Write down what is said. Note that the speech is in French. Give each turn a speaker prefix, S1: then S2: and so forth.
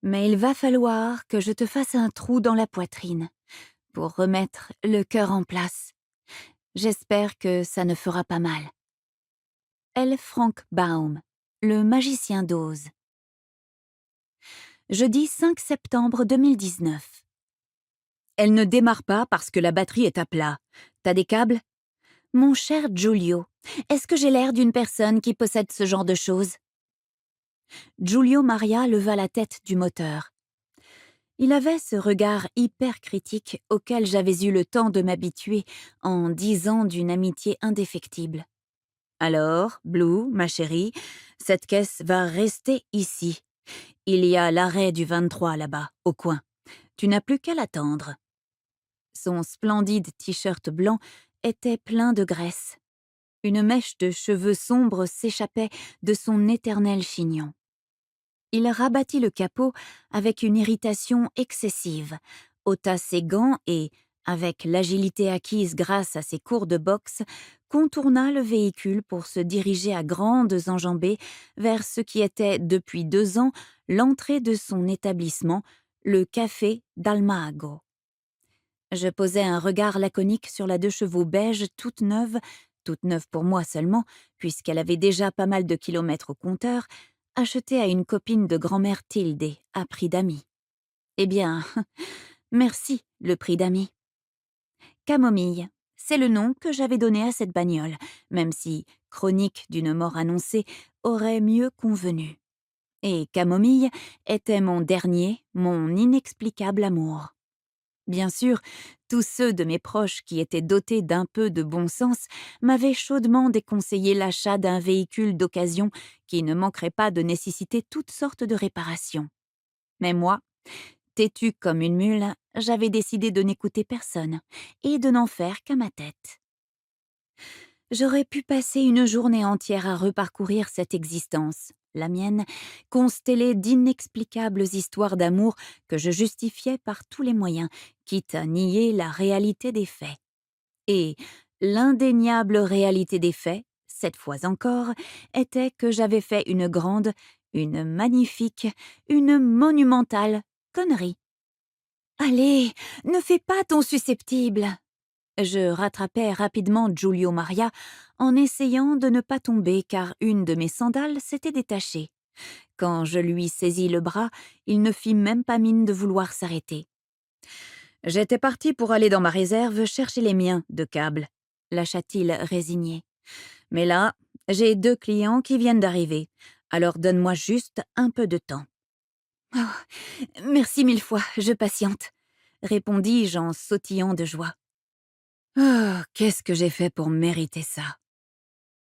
S1: Mais il va falloir que je te fasse un trou dans la poitrine pour remettre le cœur en place. J'espère que ça ne fera pas mal. L. Frank Baum, le magicien d'Oz. Jeudi 5 septembre 2019. Elle ne démarre pas parce que la batterie est à plat. T'as des câbles? Mon cher Giulio, est-ce que j'ai l'air d'une personne qui possède ce genre de choses? Giulio Maria leva la tête du moteur. Il avait ce regard hyper critique auquel j'avais eu le temps de m'habituer en 10 ans d'une amitié indéfectible. Alors, Blue, ma chérie, cette caisse va rester ici. Il y a l'arrêt du 23 là-bas, au coin. Tu n'as plus qu'à l'attendre. Son splendide t-shirt blanc était plein de graisse. Une mèche de cheveux sombres s'échappait de son éternel chignon. Il rabattit le capot avec une irritation excessive, ôta ses gants et, avec l'agilité acquise grâce à ses cours de boxe, contourna le véhicule pour se diriger à grandes enjambées vers ce qui était, depuis 2 ans, l'entrée de son établissement, le café d'Almagro. Je posai un regard laconique sur la 2 chevaux beige toute neuve pour moi seulement, puisqu'elle avait déjà pas mal de kilomètres au compteur, achetée à une copine de grand-mère Tildé, à prix d'amis. Eh bien, merci, le prix d'amis. Camomille, c'est le nom que j'avais donné à cette bagnole, même si Chronique d'une mort annoncée aurait mieux convenu. Et Camomille était mon dernier, mon inexplicable amour. Bien sûr, tous ceux de mes proches qui étaient dotés d'un peu de bon sens m'avaient chaudement déconseillé l'achat d'un véhicule d'occasion qui ne manquerait pas de nécessiter toutes sortes de réparations. Mais moi, têtue comme une mule, j'avais décidé de n'écouter personne et de n'en faire qu'à ma tête. J'aurais pu passer une journée entière à reparcourir cette existence, la mienne, constellée d'inexplicables histoires d'amour que je justifiais par tous les moyens, quitte à nier la réalité des faits. Et l'indéniable réalité des faits, cette fois encore, était que j'avais fait une grande, une magnifique, une monumentale connerie. Allez, ne fais pas ton susceptible. Je rattrapais rapidement Giulio Maria en essayant de ne pas tomber car une de mes sandales s'était détachée. Quand je lui saisis le bras, il ne fit même pas mine de vouloir s'arrêter. J'étais parti pour aller dans ma réserve chercher les miens de câbles, lâcha-t-il résigné. Mais là, j'ai 2 clients qui viennent d'arriver, alors donne-moi juste un peu de temps. Oh, merci 1000 fois, je patiente, répondis-je en sautillant de joie. Oh, qu'est-ce que j'ai fait pour mériter ça?